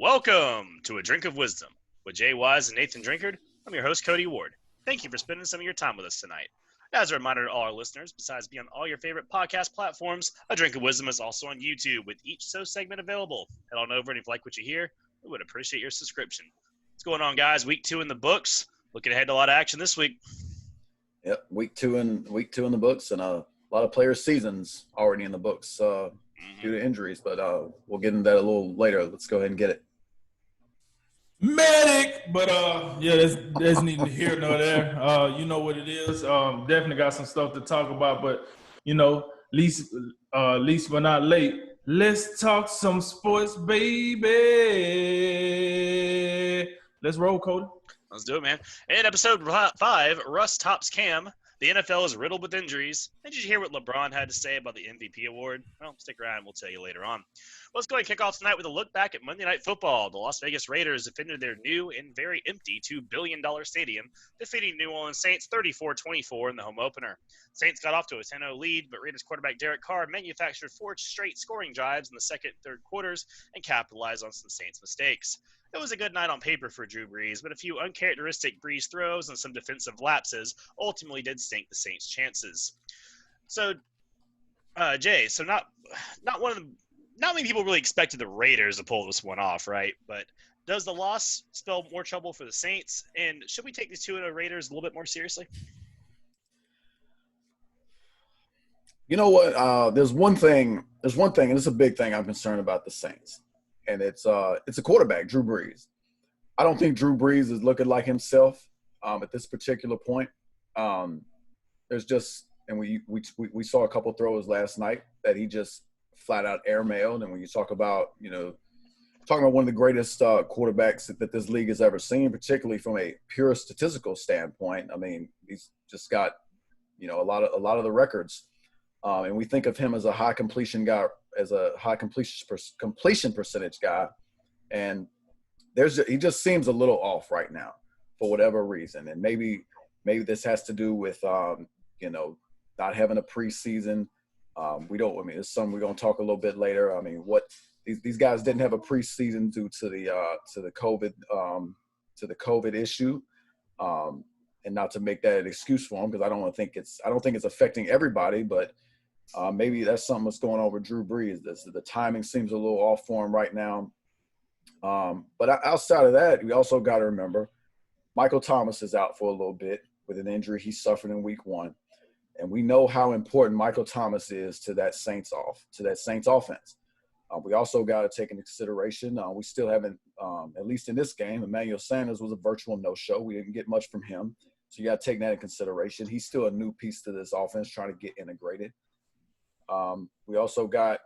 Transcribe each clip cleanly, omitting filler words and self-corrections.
Welcome to A Drink of Wisdom with Jay Wise and Nathan Drinkard. I'm your host, Cody Ward. Thank you for spending some of your time with us tonight. As a reminder to all our listeners, besides being on all your favorite podcast platforms, A Drink of Wisdom is also on YouTube with each show segment available. Head on over, and if you like what you hear, we would appreciate your subscription. What's going on, guys? Week 2 in the books. Looking ahead to a lot of action this week. Yep, week two in the books, and a lot of players' seasons already in the books due to injuries. But we'll get into that a little later. Let's go ahead and get it. Medic, but there's neither here nor there. You know what it is. Definitely got some stuff to talk about, but least but not late. Let's talk some sports, baby. Let's roll, Cody. Let's do it, man. In episode 5, Russ tops Cam. The NFL is riddled with injuries. Did you hear what LeBron had to say about the MVP award? Well, stick around and we'll tell you later on. Let's go ahead and kick off tonight with a look back at Monday Night Football. The Las Vegas Raiders defended their new and very empty $2 billion stadium, defeating New Orleans Saints 34-24 in the home opener. Saints got off to a 10-0 lead, but Raiders quarterback Derek Carr manufactured 4 straight scoring drives in the second and third quarters and capitalized on some Saints mistakes. It was a good night on paper for Drew Brees, but a few uncharacteristic Brees throws and some defensive lapses ultimately did sink the Saints' chances. So, Jay, not many people really expected the Raiders to pull this one off, right? But does the loss spell more trouble for the Saints? And should we take these 2-0 Raiders a little bit more seriously? You know what? There's one thing, and it's a big thing I'm concerned about the Saints. And it's a quarterback, Drew Brees. I don't think Drew Brees is looking like himself at this particular point. There's just, and we saw a couple throws last night that he just flat out airmailed. And when you talk about, talking about one of the greatest quarterbacks that this league has ever seen, particularly from a pure statistical standpoint, I mean, he's just got, a lot of the records. And we think of him as a high completion guy, as a high completion percentage guy, and he just seems a little off right now for whatever reason. And maybe this has to do with not having a preseason. It's something we're gonna talk a little bit later. I mean, what these guys didn't have a preseason due to the COVID issue. And not to make that an excuse for him, because I don't think it's affecting everybody, but maybe that's something that's going on with Drew Brees. The timing seems a little off for him right now. But outside of that, we also got to remember Michael Thomas is out for a little bit with an injury he suffered in Week 1, and we know how important Michael Thomas is to that Saints offense. We also got to take into consideration we still haven't, at least in this game, Emmanuel Sanders was a virtual no-show. We didn't get much from him, so you got to take that into consideration. He's still a new piece to this offense, trying to get integrated. We also got,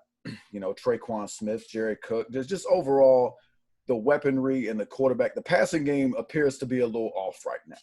Traquan Smith, Jared Cook. There's just overall the weaponry and the quarterback. The passing game appears to be a little off right now.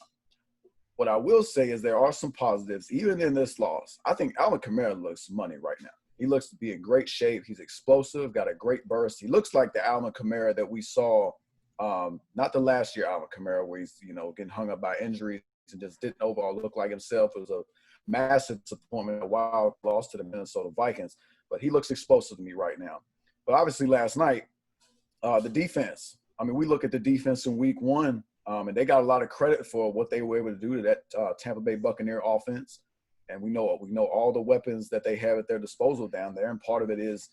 What I will say is there are some positives, even in this loss. I think Alvin Kamara looks money right now. He looks to be in great shape. He's explosive, got a great burst. He looks like the Alvin Kamara that we saw, not the last year Alvin Kamara, where he's, getting hung up by injuries and just didn't overall look like himself. It was a massive disappointment, a wild loss to the Minnesota Vikings. But he looks explosive to me right now. But obviously last night, the defense. I mean, we look at the defense in Week 1, and they got a lot of credit for what they were able to do to that Tampa Bay Buccaneer offense. And we know all the weapons that they have at their disposal down there. And part of it is,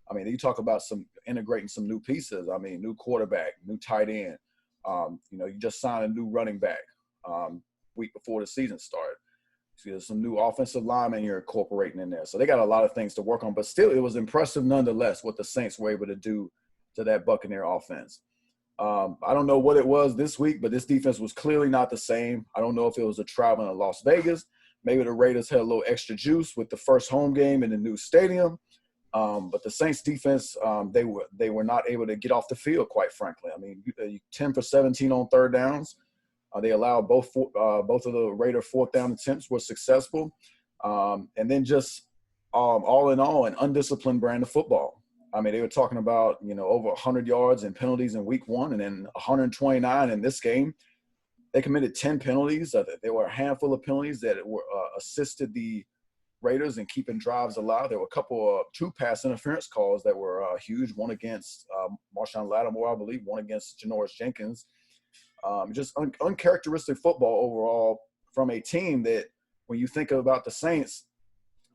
I mean, you talk about integrating some new pieces. I mean, new quarterback, new tight end. You just signed a new running back week before the season started. So there's some new offensive linemen you're incorporating in there. So they got a lot of things to work on. But still, it was impressive nonetheless what the Saints were able to do to that Buccaneer offense. I don't know what it was this week, but this defense was clearly not the same. I don't know if it was a travel in Las Vegas. Maybe the Raiders had a little extra juice with the first home game in the new stadium. But the Saints defense, they were not able to get off the field, quite frankly. I mean, 10 for 17 on third downs. They allowed both of the Raider fourth down attempts were successful. And then just all in all, an undisciplined brand of football. I mean, they were talking about, over 100 yards and penalties in Week 1 and then 129 in this game. They committed 10 penalties. There were a handful of penalties that were assisted the Raiders and keeping drives alive. There were two pass interference calls that were huge. One against Marshawn Lattimore, I believe. One against Janoris Jenkins. Just uncharacteristic football overall from a team that, when you think about the Saints,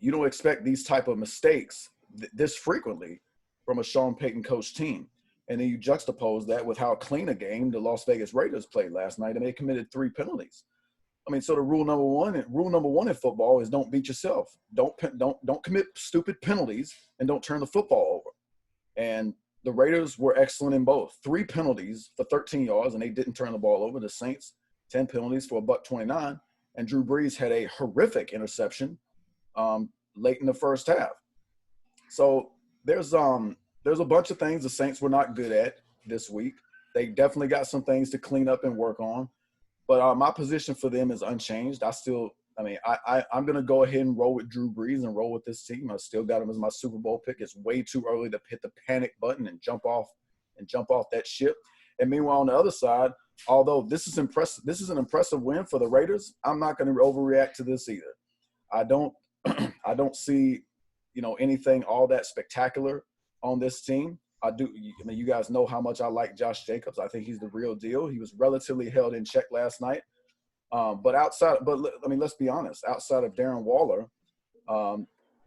you don't expect these type of mistakes this frequently from a Sean Payton coach team. And then you juxtapose that with how clean a game the Las Vegas Raiders played last night, and they committed 3 penalties. I mean, so the rule number one in football is don't beat yourself. Don't commit stupid penalties, and don't turn the football over. And the Raiders were excellent in both. 3 penalties for 13 yards, and they didn't turn the ball over. The Saints, 10 penalties for $129, and Drew Brees had a horrific interception late in the first half. So there's a bunch of things the Saints were not good at this week. They definitely got some things to clean up and work on. But my position for them is unchanged. I'm going to go ahead and roll with Drew Brees and roll with this team. I still got him as my Super Bowl pick. It's way too early to hit the panic button and jump off that ship. And meanwhile, on the other side, although this is an impressive win for the Raiders, I'm not going to overreact to this either. I don't see, anything all that spectacular on this team. You guys know how much I like Josh Jacobs. I think he's the real deal. He was relatively held in check last night. But let's be honest. Outside of Darren Waller,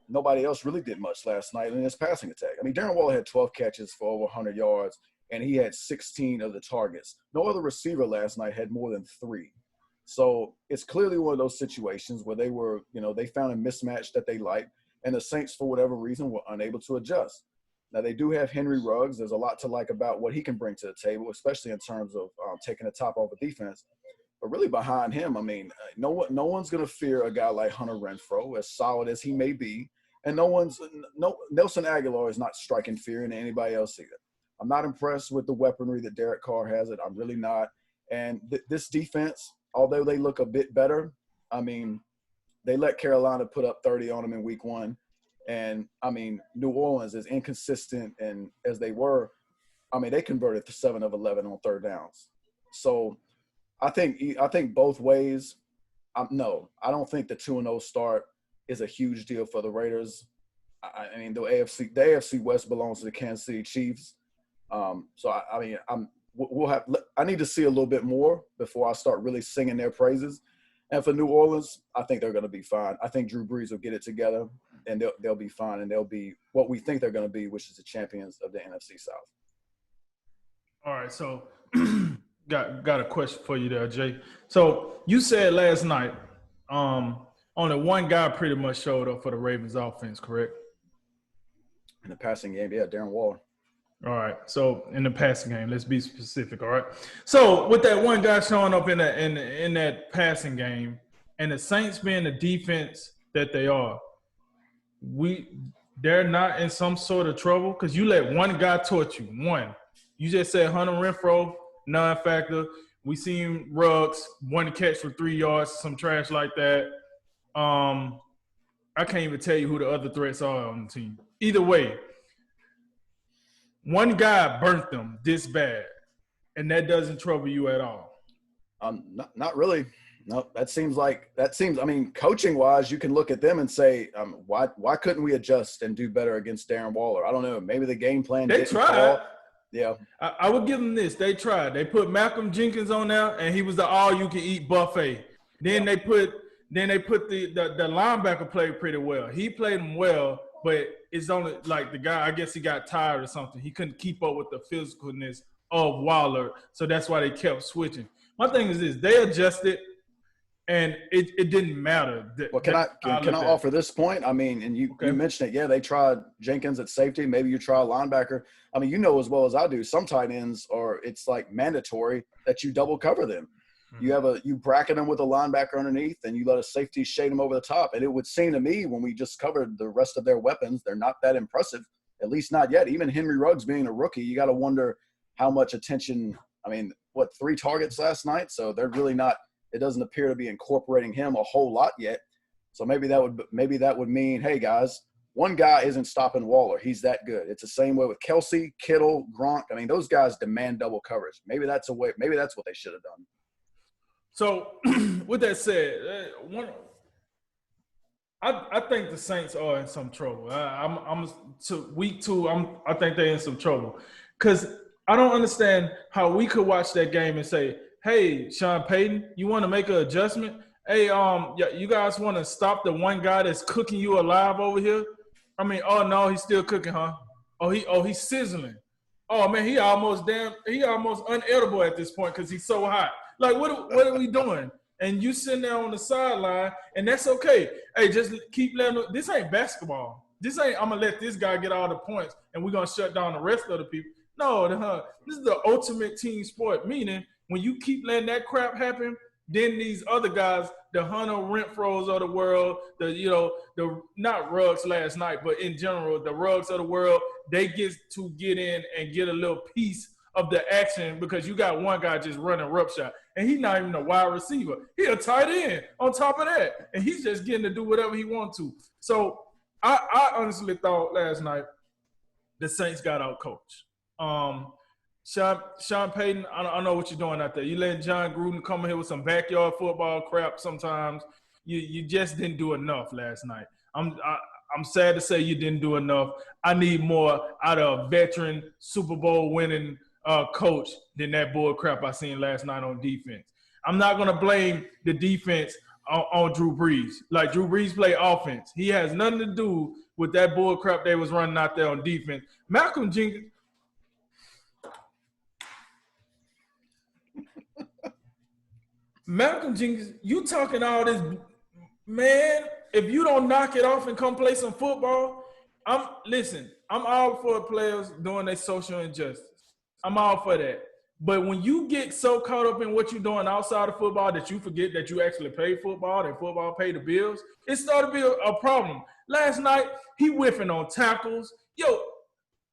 nobody else really did much last night in his passing attack. I mean, Darren Waller had 12 catches for over 100 yards, and he had 16 of the targets. No other receiver last night had more than 3. So it's clearly one of those situations where they found a mismatch that they liked, and the Saints, for whatever reason, were unable to adjust. Now, they do have Henry Ruggs. There's a lot to like about what he can bring to the table, especially in terms of taking the top off the defense. But really behind him, I mean, no one's going to fear a guy like Hunter Renfrow, as solid as he may be. And Nelson Aguilar is not striking fear in anybody else either. I'm not impressed with the weaponry that Derek Carr has. I'm really not. And this defense, although they look a bit better, I mean, they let Carolina put up 30 on them in week 1. And, I mean, New Orleans, as inconsistent and as they were, I mean, they converted to 7 of 11 on third downs. So I think both ways. No, I don't think the 2-0 start is a huge deal for the Raiders. I mean, the AFC West belongs to the Kansas City Chiefs. So I need to see a little bit more before I start really singing their praises. And for New Orleans, I think they're going to be fine. I think Drew Brees will get it together, and they'll be fine, and they'll be what we think they're going to be, which is the champions of the NFC South. All right, so got a question for you there, Jay. So you said last night only one guy pretty much showed up for the Ravens offense, correct? In the passing game, yeah, Darren Waller. All right, so in the passing game, let's be specific, all right? So with that one guy showing up in that passing game, and the Saints being the defense that they are, they're not in some sort of trouble because you let one guy torch you. One, you just said Hunter Renfrow, non-factor. We seen Ruggs, one catch for 3 yards, some trash like that. I can't even tell you who the other threats are on the team. Either way, one guy burnt them this bad, and that doesn't trouble you at all. Not really. No, that seems. I mean, coaching wise, you can look at them and say, why couldn't we adjust and do better against Darren Waller? I don't know. Maybe the game plan. They tried. Yeah, I would give them this. They tried. They put Malcolm Jenkins on there, and he was the all-you-can-eat buffet. Then they put the linebacker played pretty well. He played him well, but it's only like the guy. I guess he got tired or something. He couldn't keep up with the physicalness of Waller, so that's why they kept switching. My thing is this: they adjusted. And it didn't matter. Well, can I offer this point? I mean, and you mentioned it. Yeah, they tried Jenkins at safety. Maybe you try a linebacker. I mean, you know as well as I do, some tight ends it's like mandatory that you double cover them. Mm-hmm. You bracket them with a linebacker underneath, and you let a safety shade them over the top. And it would seem to me when we just covered the rest of their weapons, they're not that impressive, at least not yet. Even Henry Ruggs being a rookie, you got to wonder how much attention. I mean, 3 targets last night? So they're really not. It doesn't appear to be incorporating him a whole lot yet. So maybe that would mean, hey guys, one guy isn't stopping Waller. He's that good. It's the same way with Kelsey, Kittle, Gronk. I mean, those guys demand double coverage. Maybe that's what they should have done. So with that said, I think the Saints are in some trouble. I'm to week 2. I think they're in some trouble because I don't understand how we could watch that game and say, "Hey, Sean Payton, you want to make an adjustment? Hey, yeah, you guys want to stop the one guy that's cooking you alive over here? I mean, oh no, he's still cooking, huh? He's sizzling. Oh man, he almost unedible at this point because he's so hot. Like, what are we doing? And you sitting there on the sideline, and that's okay. Hey, just keep letting – this ain't basketball. This ain't I'm going to let this guy get all the points, and we're going to shut down the rest of the people. No, this is the ultimate team sport, meaning when you keep letting that crap happen, then these other guys, the Hunter Renfros of the world, the not Ruggs last night, but in general, the Ruggs of the world, they get to get in and get a little piece of the action because you got one guy just running rough shot. And he's not even a wide receiver. He a tight end on top of that. And he's just getting to do whatever he wants to. So I honestly thought last night the Saints got out coached. Sean Payton, I don't know what you're doing out there. You letting John Gruden come in here with some backyard football crap sometimes. You just didn't do enough last night. I'm sad to say you didn't do enough. I need more out of a veteran Super Bowl winning coach than that bull crap I seen last night on defense. I'm not going to blame the defense on Drew Brees. Like, Drew Brees play offense. He has nothing to do with that bull crap they was running out there on defense. Malcolm Jenkins, you talking all this, man, if you don't knock it off and come play some football, I'm all for players doing their social injustice. I'm all for that. But when you get so caught up in what you're doing outside of football that you forget that you actually play football and football pay the bills, it started to be a problem. Last night, he whiffing on tackles. Yo,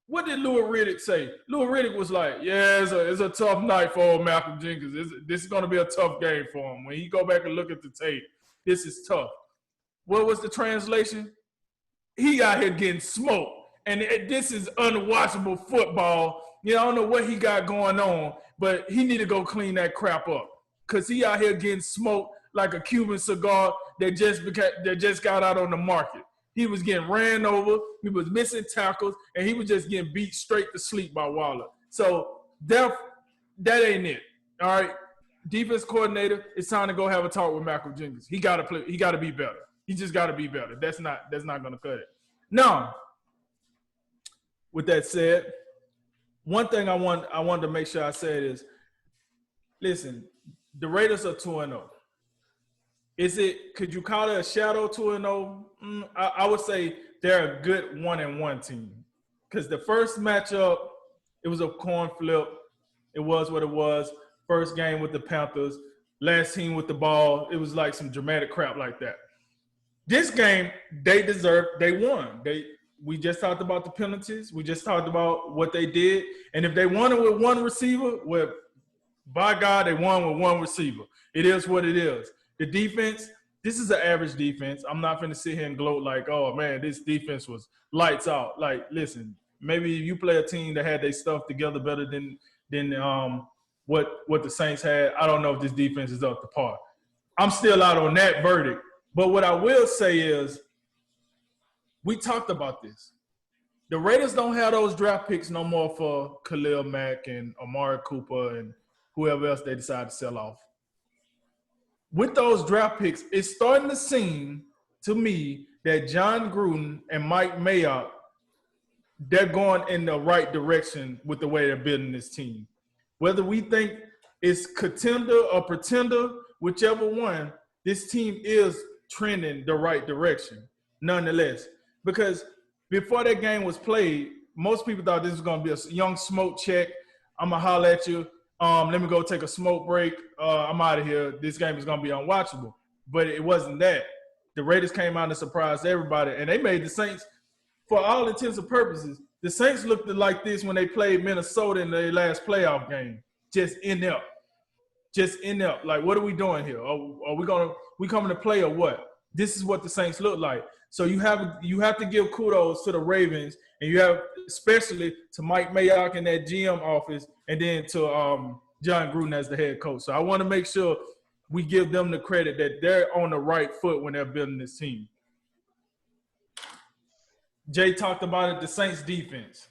what did Louis Riddick say? Louis Riddick was like, yeah, it's a tough night for old Malcolm Jenkins. This is going to be a tough game for him. When he go back and look at the tape, this is tough. What was the translation? He out here getting smoked. And this is unwatchable football. I don't know what he got going on, but he need to go clean that crap up because he out here getting smoked like a Cuban cigar that just got out on the market. He was getting ran over, he was missing tackles, and he was just getting beat straight to sleep by Waller. So that ain't it. All right, defense coordinator, it's time to go have a talk with Malcolm Jenkins. He got to play. He got to be better. He just got to be better. That's not going to cut it. Now, with that said, one thing I wanted to make sure I said is, listen, the Raiders are 2-0. Could you call it a shadow 2-0? I would say they're a good 1-1 team. Because the first matchup, it was a coin flip. It was what it was. First game with the Panthers. Last team with the ball. It was like some dramatic crap like that. This game, they won. We just talked about the penalties. We just talked about what they did. And if they won it with one receiver, well, by God, they won with one receiver. It is what it is. The defense, this is an average defense. I'm not going to sit here and gloat like, oh, man, this defense was lights out. Like, listen, maybe you play a team that had their stuff together better than what the Saints had. I don't know if this defense is up to par. I'm still out on that verdict. But what I will say is, we talked about this. The Raiders don't have those draft picks no more for Khalil Mack and Amari Cooper and whoever else they decide to sell off. With those draft picks, it's starting to seem to me that John Gruden and Mike Mayock, they're going in the right direction with the way they're building this team. Whether we think it's contender or pretender, whichever one, this team is trending the right direction, nonetheless. Because before that game was played, most people thought this was going to be a young smoke check. I'm going to holler at you. Let me go take a smoke break. I'm out of here. This game is going to be unwatchable. But it wasn't that. The Raiders came out and surprised everybody, and they made the Saints, for all intents and purposes, the Saints looked like this when they played Minnesota in their last playoff game. Just inept. Like, what are we doing here? Are we coming to play or what? This is what the Saints look like. So you have to give kudos to the Ravens, and you have especially to Mike Mayock in that GM office, and then to John Gruden as the head coach. So I want to make sure we give them the credit that they're on the right foot when they're building this team. Jay talked about it, the Saints defense.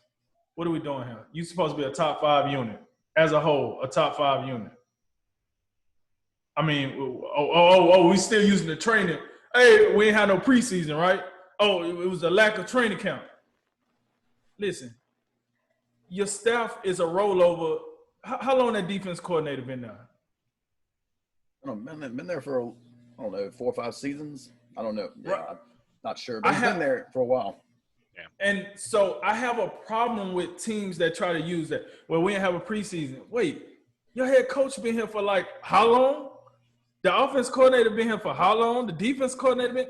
What are we doing here? You're supposed to be a top 5 unit. As a whole, a top 5 unit. I mean, we still using the training. Hey, we ain't had no preseason, right? Oh, it was a lack of training camp. Listen, your staff is a rollover. How long that defense coordinator been there? I don't know, been there for, I don't know, 4 or 5 seasons. I don't know. Yeah, Right. I'm not sure, but he's been there for a while. And so I have a problem with teams that try to use that. Well, we didn't have a preseason. Wait, your head coach been here for like how long? The offense coordinator been here for how long? The defense coordinator been.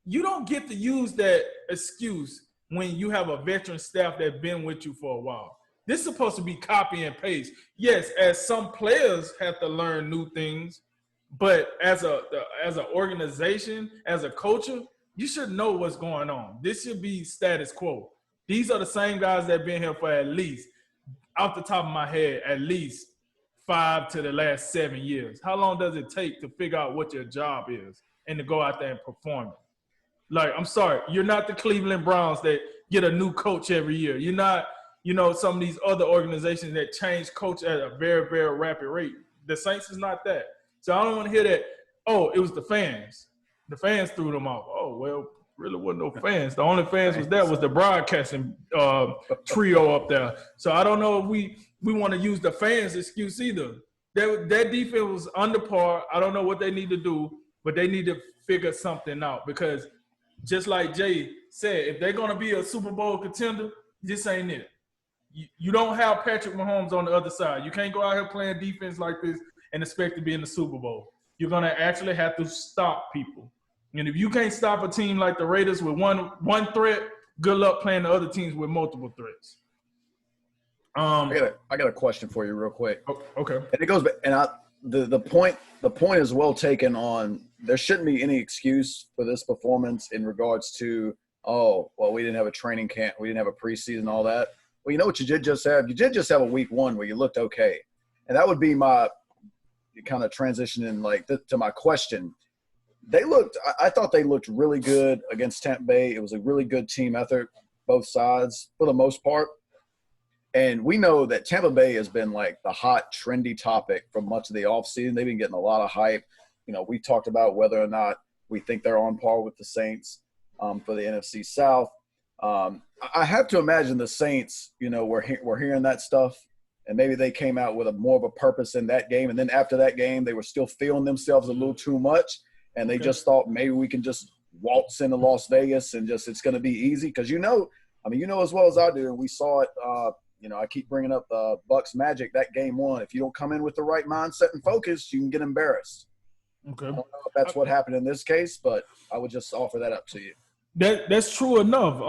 You don't get to use that excuse when you have a veteran staff that's been with you for a while. This is supposed to be copy and paste. Yes, as some players have to learn new things, but as an organization, as a culture, you should know what's going on. This should be status quo. These are the same guys that have been here for at least, off the top of my head, at least 5 to the last 7 years. How long does it take to figure out what your job is and to go out there and perform it? Like, I'm sorry, you're not the Cleveland Browns that get a new coach every year. You're not, some of these other organizations that change coach at a very, very rapid rate. The Saints is not that. So I don't want to hear that, oh, it was the fans. The fans threw them off. Oh, well, really wasn't no fans. The only fans was the broadcasting trio up there. So I don't know if we want to use the fans excuse either. That defense was under par. I don't know what they need to do, but they need to figure something out because just like Jay said, if they're going to be a Super Bowl contender, this ain't it. You don't have Patrick Mahomes on the other side. You can't go out here playing defense like this and expect to be in the Super Bowl. You're going to actually have to stop people. And if you can't stop a team like the Raiders with one threat, good luck playing the other teams with multiple threats. I got a question for you real quick. Okay. And it goes back, and the point is well taken on there shouldn't be any excuse for this performance in regards to, oh, well, we didn't have a training camp, we didn't have a preseason, all that. Well, you know what you did just have? You did just have a week 1 where you looked okay. And that would be my kind of transitioning to my question. I thought they looked really good against Tampa Bay. It was a really good team effort, both sides, for the most part. And we know that Tampa Bay has been like the hot, trendy topic for much of the offseason. They've been getting a lot of hype. We talked about whether or not we think they're on par with the Saints for the NFC South. I have to imagine the Saints, we're hearing that stuff, and maybe they came out with more of a purpose in that game. And then after that game, they were still feeling themselves a little too much. And they just thought maybe we can just waltz into Las Vegas and it's going to be easy. Because as well as I do, and we saw it, I keep bringing up the Bucks Magic, that game 1. If you don't come in with the right mindset and focus, you can get embarrassed. Okay. I don't know if that's what happened in this case, but I would just offer that up to you. That's true enough.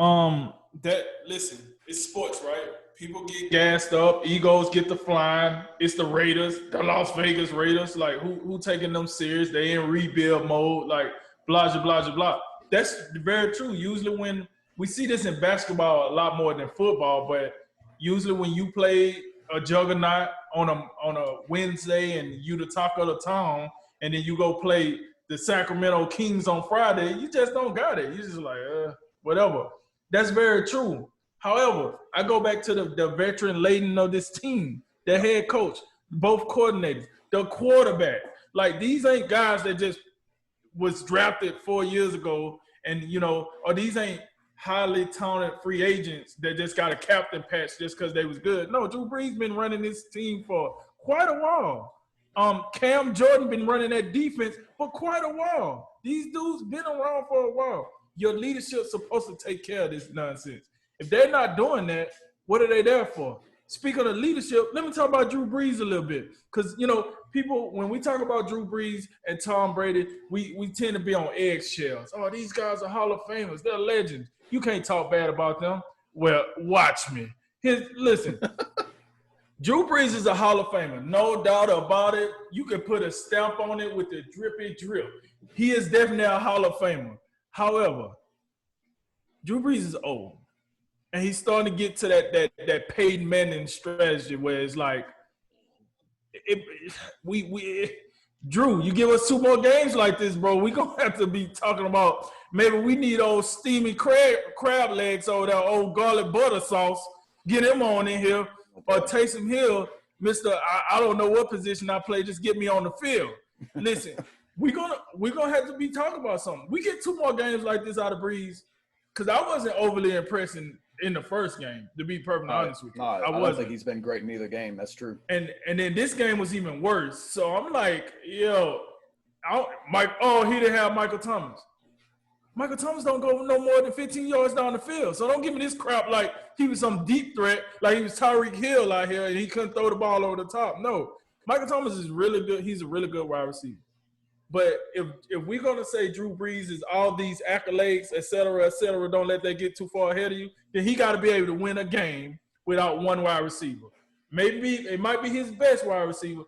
Listen, it's sports, right? People get gassed up, egos get to flying. It's the Raiders, the Las Vegas Raiders. Like, who taking them serious? They in rebuild mode, like, blah, blah, blah, blah. That's very true. Usually when we see this in basketball a lot more than football, but usually when you play a juggernaut on a Wednesday and you the talk of the town, and then you go play the Sacramento Kings on Friday, you just don't got it. You just like, whatever. That's very true. However, I go back to the veteran laden of this team, the head coach, both coordinators, the quarterback. Like, these ain't guys that just was drafted 4 years ago and, or these ain't highly talented free agents that just got a captain patch just because they was good. No, Drew Brees been running this team for quite a while. Cam Jordan been running that defense for quite a while. These dudes been around for a while. Your leadership's supposed to take care of this nonsense. If they're not doing that, what are they there for? Speaking of leadership, let me talk about Drew Brees a little bit. Because, people, when we talk about Drew Brees and Tom Brady, we tend to be on eggshells. Oh, these guys are Hall of Famers. They're legends. You can't talk bad about them. Well, watch me. Listen, Drew Brees is a Hall of Famer. No doubt about it. You can put a stamp on it with the drippy drip. He is definitely a Hall of Famer. However, Drew Brees is old. And he's starting to get to that Peyton Manning strategy where it's like, Drew, you give us 2 more games like this, bro, we gonna have to be talking about maybe we need old steamy crab legs or that old garlic butter sauce. Get him on in here, or Taysom Hill, Mister. I don't know what position I play. Just get me on the field. Listen, we're gonna have to be talking about something. We get 2 more games like this out of Breeze, because I wasn't overly impressed in the first game, to be perfectly honest with you. I don't think he's been great in either game. That's true. And then this game was even worse. So I'm like, yo, he didn't have Michael Thomas. Michael Thomas don't go no more than 15 yards down the field. So don't give me this crap like he was some deep threat, like he was Tyreek Hill out here and he couldn't throw the ball over the top. No, Michael Thomas is really good. He's a really good wide receiver. But if we're going to say Drew Brees is all these accolades, et cetera, don't let that get too far ahead of you, then he got to be able to win a game without one wide receiver. Maybe it might be his best wide receiver,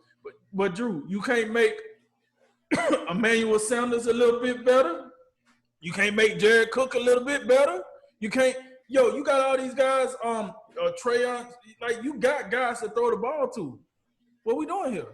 but Drew, you can't make Emmanuel Sanders a little bit better. You can't make Jared Cook a little bit better. You can't – you got all these guys, Trayon, like you got guys to throw the ball to. What are we doing here?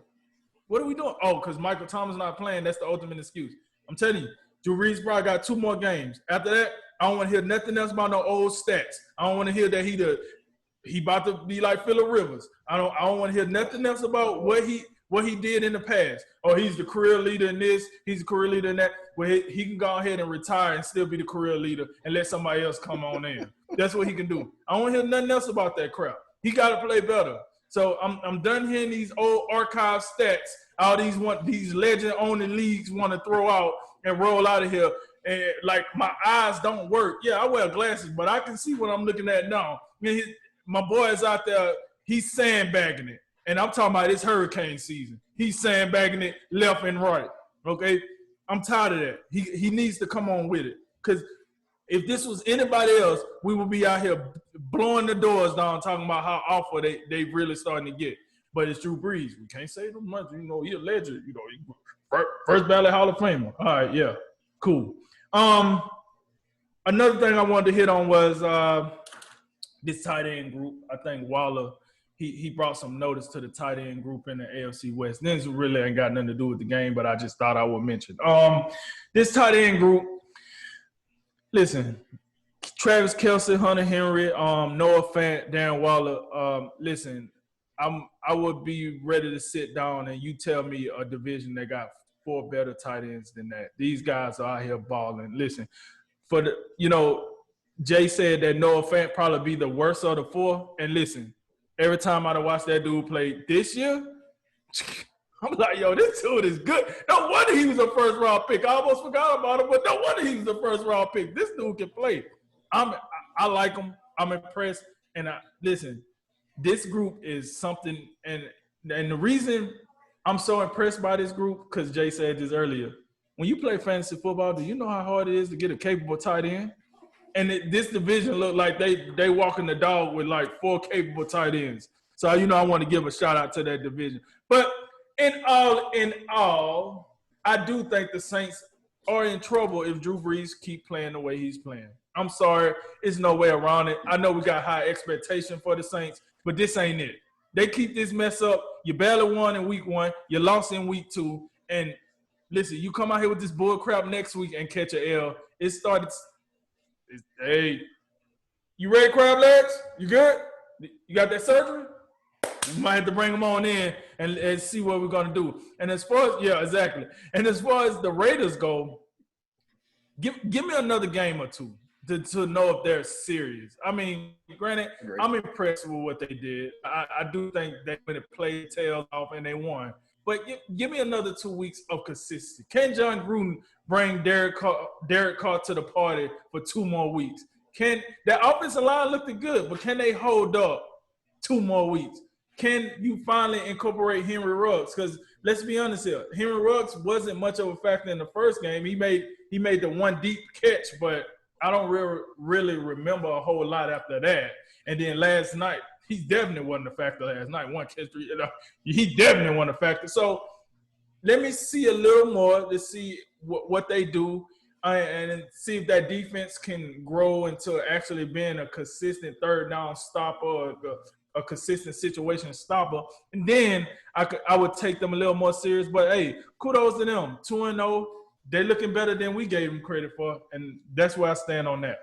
What are we doing? Oh, because Michael Thomas not playing. That's the ultimate excuse. I'm telling you, Drew Brees probably got 2 more games. After that, I don't want to hear nothing else about no old stats. I don't want to hear that he about to be like Phillip Rivers. I don't want to hear nothing else about what he did in the past. Oh, he's the career leader in this. He's the career leader in that. Well, he can go ahead and retire and still be the career leader and let somebody else come on in. That's what he can do. I don't want to hear nothing else about that crap. He got to play better. So I'm done hearing these old archive stats. All these legend-owning leagues want to throw out and roll out of here. And like my eyes don't work. Yeah, I wear glasses, but I can see what I'm looking at now. I mean, my boy is out there. He's sandbagging it, and I'm talking about it's hurricane season. He's sandbagging it left and right. Okay, I'm tired of that. He needs to come on with it, because if this was anybody else, we would be out here blowing the doors down, talking about how awful they really starting to get. But it's Drew Brees. We can't say too much. He's a legend. First ballot Hall of Famer. All right, yeah, cool. Another thing I wanted to hit on was this tight end group. I think Waller, he brought some notice to the tight end group in the AFC West. This really ain't got nothing to do with the game, but I just thought I would mention. This tight end group, listen, Travis Kelce, Hunter Henry, Noah Fant, Darren Waller. Listen, I would be ready to sit down and you tell me a division that got 4 better tight ends than that. These guys are out here balling. Listen, Jay said that Noah Fant probably be the worst of the 4. And listen, every time I watch that dude play this year, I'm like, yo, this dude is good. No wonder he was a first-round pick. I almost forgot about him, but no wonder he was a first-round pick. This dude can play. I like him. I'm impressed. And listen, this group is something. And the reason I'm so impressed by this group, because Jay said this earlier, when you play fantasy football, do you know how hard it is to get a capable tight end? And this division look like they walking the dog with like 4 capable tight ends. So, I want to give a shout out to that division. But in all, I do think the Saints are in trouble if Drew Brees keep playing the way he's playing. I'm sorry. There's no way around it. I know we got high expectation for the Saints, but this ain't it. They keep this mess up. You barely won in week 1. You lost in week 2. And listen, you come out here with this bull crap next week and catch a L. Hey, you ready, crab legs? You good? You got that surgery? We might have to bring them on in and see what we're going to do. And as far as the Raiders go, give me another game or two to know if they're serious. I mean, granted, I'm impressed with what they did. I do think they went and played tails off and they won. But give me another 2 weeks of consistency. Can John Gruden bring Derek Carr to the party for 2 more weeks? That offensive line looked good, but can they hold up 2 more weeks? Can you finally incorporate Henry Ruggs? Because let's be honest here, Henry Ruggs wasn't much of a factor in the first game. He made the one deep catch, but I don't really remember a whole lot after that. And then last night, he definitely wasn't a factor last night. One catch, he definitely wasn't a factor. So let me see a little more to see what they do and see if that defense can grow into actually being a consistent third down stopper, a consistent situation stopper. And then I would take them a little more serious. But hey, kudos to them. 2-0. They're looking better than we gave them credit for, and that's where I stand on that.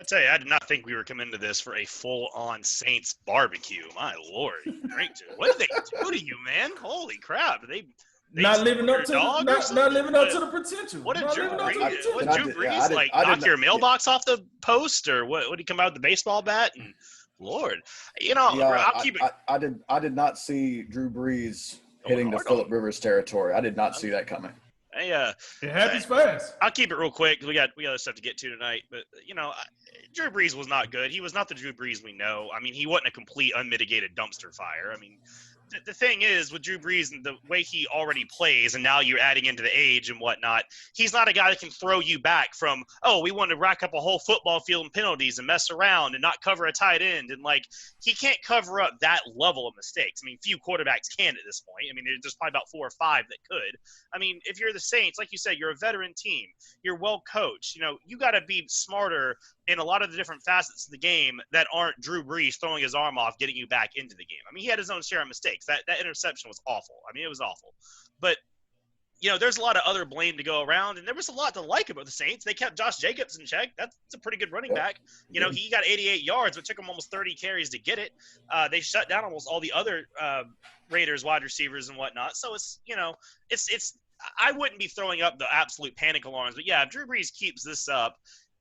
I tell you, I did not think we were coming to this for a full-on Saints barbecue. My Lord, drink to it. What did they do to you, man? Holy crap! They not living up to not living up to the potential. What did Drew Brees? What Drew Brees like? Knock your mailbox off the post, or what? Would he come out with the baseball bat? And Lord, you know, I'll keep it. I did not see Drew Brees hitting the Phillip Rivers territory. I did not see that coming. It happens fast. I'll keep it real quick. We got other stuff to get to tonight. But, you know, Drew Brees was not good. He was not the Drew Brees we know. I mean, he wasn't a complete unmitigated dumpster fire. I mean, the thing is with Drew Brees and the way he already plays, and now you're adding into the age and whatnot, he's not a guy that can throw you back from, oh, we want to rack up a whole football field in penalties and mess around and not cover a tight end. And, like, he can't cover up that level of mistakes. I mean, few quarterbacks can at this point. I mean, there's probably about 4 or 5 that could. I mean, if you're the Saints, like you said, you're a veteran team. You're well coached. You know, you got to be smarter in a lot of the different facets of the game that aren't Drew Brees throwing his arm off, getting you back into the game. I mean, he had his own share of mistakes. That interception was awful. I mean, it was awful. But, you know, there's a lot of other blame to go around, and there was a lot to like about the Saints. They kept Josh Jacobs in check. That's a pretty good running back. You know, he got 88 yards, but it took him almost 30 carries to get it. They shut down almost all the other Raiders wide receivers and whatnot. So it's, you know, it's I wouldn't be throwing up the absolute panic alarms. But, yeah, if Drew Brees keeps this up,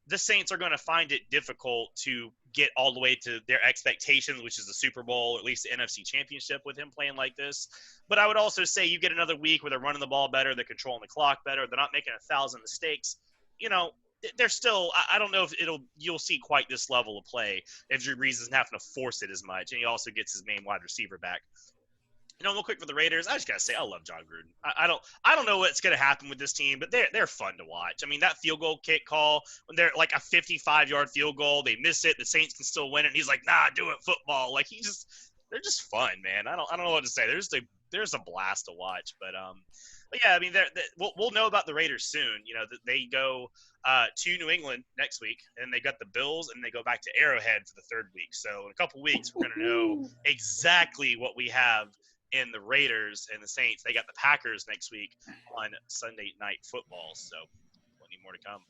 the Saints are going to find it difficult to get all the way to their expectations, which is the Super Bowl, or at least the NFC Championship with him playing like this. But I would also say you get another week where they're running the ball better, they're controlling the clock better, they're not making 1,000 mistakes. You know, they're still – I don't know if you'll see quite this level of play if Drew Brees isn't having to force it as much, and he also gets his main wide receiver back. You know, real quick for the Raiders, I just gotta say I love John Gruden. I don't know what's gonna happen with this team, but they're fun to watch. I mean, that field goal kick call when they're like a 55-yard field goal, they miss it, the Saints can still win it. And he's like, nah, do it football. Like they're just fun, man. I don't know what to say. There's a blast to watch, but yeah, I mean, we'll know about the Raiders soon. You know, they go to New England next week, and they got the Bills, and they go back to Arrowhead for the 3rd week. So in a couple weeks, we're gonna know exactly what we have in the Raiders and the Saints. They got the Packers next week on Sunday Night Football, so plenty more to come.